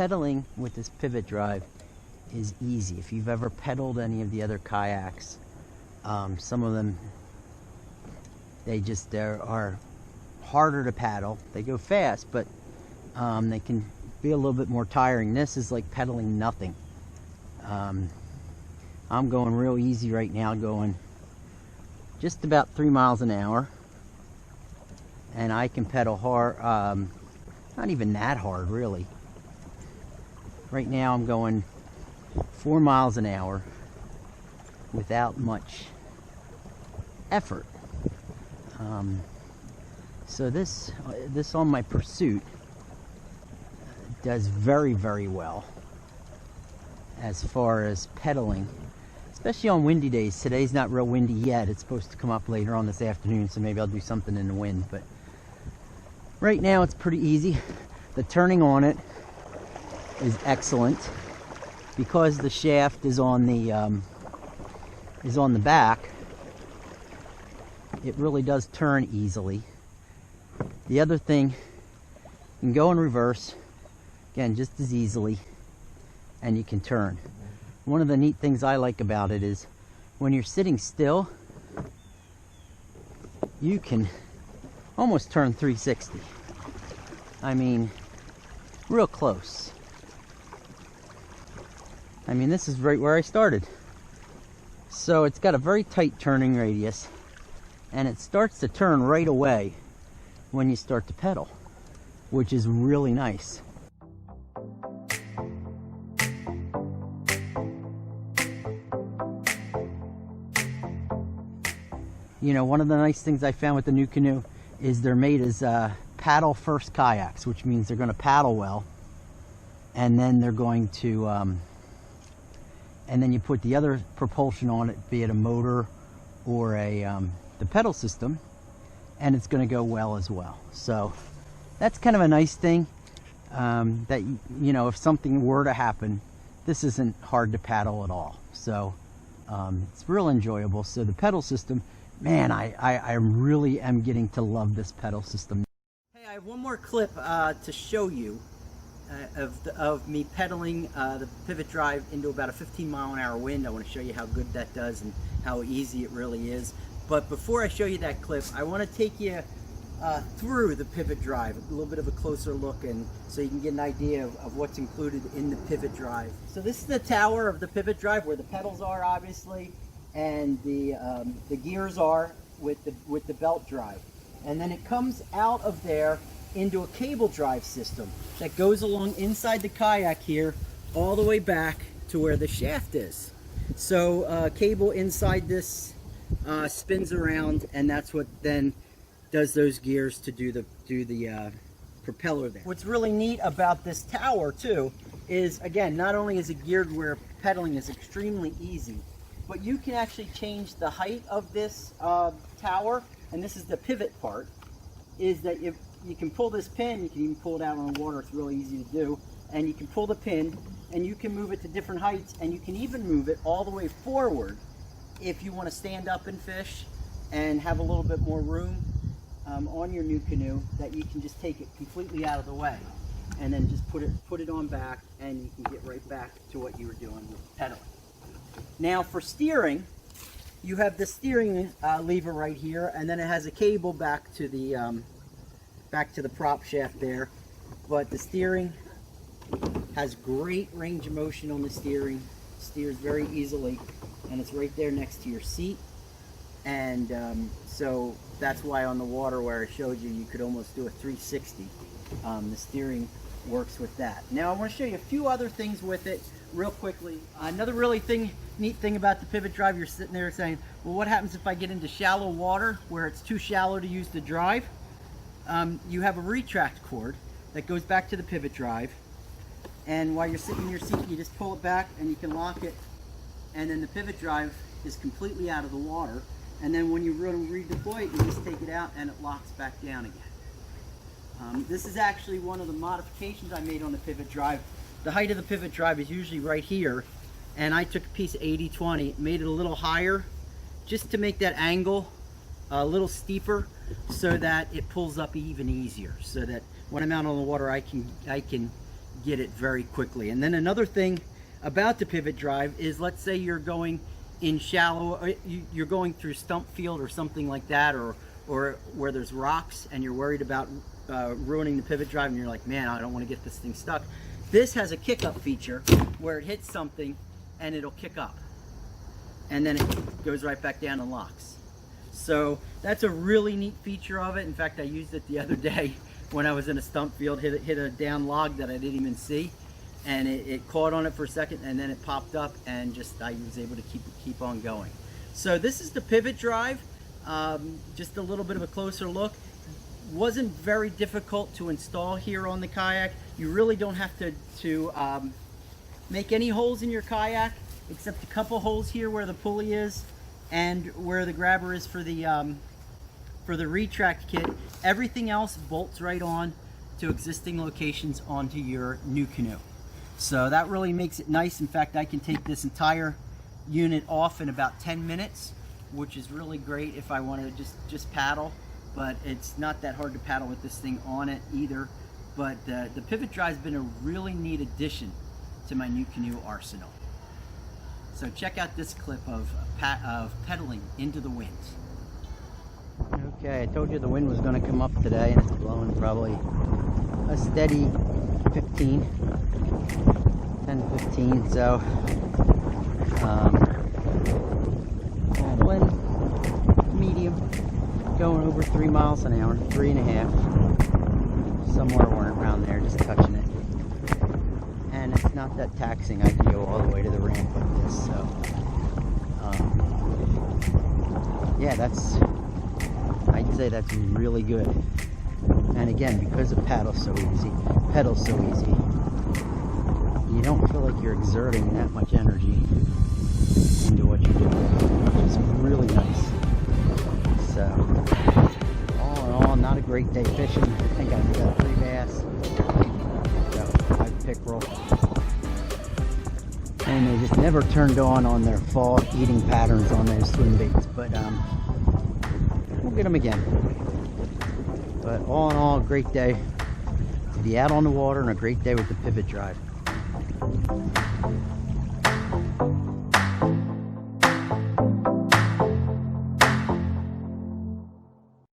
pedaling with this pivot drive is easy. If you've ever pedaled any of the other kayaks, some of them, they are harder to paddle. They go fast, but they can be a little bit more tiring. This is like pedaling nothing. I'm going real easy right now, going just about 3 miles an hour, and I can pedal hard, not even that hard really. Right now I'm going 4 miles an hour without much effort. So this on my Pursuit does very, very well as far as pedaling, especially on windy days. Today's not real windy yet. It's supposed to come up later on this afternoon, so maybe I'll do something in the wind, but right now it's pretty easy. The turning on it is excellent because the shaft is on the back. It really does turn easily. The other thing, you can go in reverse, again, just as easily, and you can turn. One of the neat things I like about it is when you're sitting still, you can almost turn 360. I mean, real close. I mean, this is right where I started. So it's got a very tight turning radius, and it starts to turn right away when you start to pedal, which is really nice. You know, one of the nice things I found with the NuCanoe is they're made as paddle first kayaks, which means they're going to paddle well, and then they're going to and then you put the other propulsion on it, be it a motor or the pedal system, and it's going to go well as well. So that's kind of a nice thing, that, you know, if something were to happen, this isn't hard to paddle at all. So it's real enjoyable. So the pedal system, man, I really am getting to love this pedal system. Hey, I have one more clip to show you of me pedaling the pivot drive into about a 15-mile-an-hour wind. I want to show you how good that does and how easy it really is. But before I show you that clip, I want to take you through the pivot drive, a little bit of a closer look, and so you can get an idea of what's included in the pivot drive. So this is the tower of the pivot drive, where the pedals are, obviously, and the gears are with the belt drive. And then it comes out of there into a cable drive system that goes along inside the kayak here all the way back to where the shaft is. So cable inside this spins around, and that's what then does those gears to do the propeller there. What's really neat about this tower too is, again, not only is it geared where pedaling is extremely easy, but you can actually change the height of this tower, and this is the pivot part, is that if you can pull this pin, you can even pull it out on the water, it's really easy to do, and you can pull the pin and you can move it to different heights, and you can even move it all the way forward if you want to stand up and fish and have a little bit more room on your NuCanoe, that you can just take it completely out of the way and then just put it on back, and you can get right back to what you were doing with pedaling. Now for steering, you have the steering lever right here, and then it has a cable back to the prop shaft there. But the steering has great range of motion on the steering, steers very easily, and it's right there next to your seat. And so that's why on the water where I showed you, you could almost do a 360. The steering works with that. Now I want to show you a few other things with it real quickly. Another really neat thing about the pivot drive, you're sitting there saying, well, what happens if I get into shallow water where it's too shallow to use the drive? You have a retract cord that goes back to the pivot drive, and while you're sitting in your seat, you just pull it back and you can lock it, and then the pivot drive is completely out of the water. And then when you redeploy it, you just take it out and it locks back down again. This is actually one of the modifications I made on the pivot drive. The height of the pivot drive is usually right here, and I took a piece of 80/20, made it a little higher just to make that angle a little steeper, so that it pulls up even easier, so that when I'm out on the water I can get it very quickly. And then another thing about the pivot drive is, let's say you're going in shallow, you're going through stump field or something like that, or where there's rocks and you're worried about ruining the pivot drive, and you're like, man, I don't want to get this thing stuck. This has a kick up feature where it hits something and it'll kick up, and then it goes right back down and locks. So that's a really neat feature of it. In fact, I used it the other day when I was in a stump field, hit a down log that I didn't even see, and it caught on it for a second, and then it popped up, and just I was able to keep on going. So this is the pivot drive. Just a little bit of a closer look. Wasn't very difficult to install here on the kayak. You really don't have to make any holes in your kayak, except a couple holes here where the pulley is and where the grabber is for the retract kit. Everything else bolts right on to existing locations onto your NuCanoe. So that really makes it nice. In fact, I can take this entire unit off in about 10 minutes, which is really great if I want to just paddle. But it's not that hard to paddle with this thing on it either. But the pivot drive's been a really neat addition to my NuCanoe arsenal. So check out this clip of pedaling into the wind. Okay, I told you the wind was going to come up today, and it's blowing probably a steady 10, 15. So wind, medium, going over 3 miles an hour, 3.5, somewhere around there, just touching it. And it's not that taxing. I can go all the way to the ramp like this. So yeah, I'd say that's really good. And again, because the pedal's so easy, you don't feel like you're exerting that much energy into what you're doing, which is really nice. So all in all, not a great day fishing. I think I got 3 bass, got 5 pickerel, and they just never turned on their fall eating patterns on those swim baits. But we'll get them again. But all in all, a great day to be out on the water, and a great day with the pivot drive.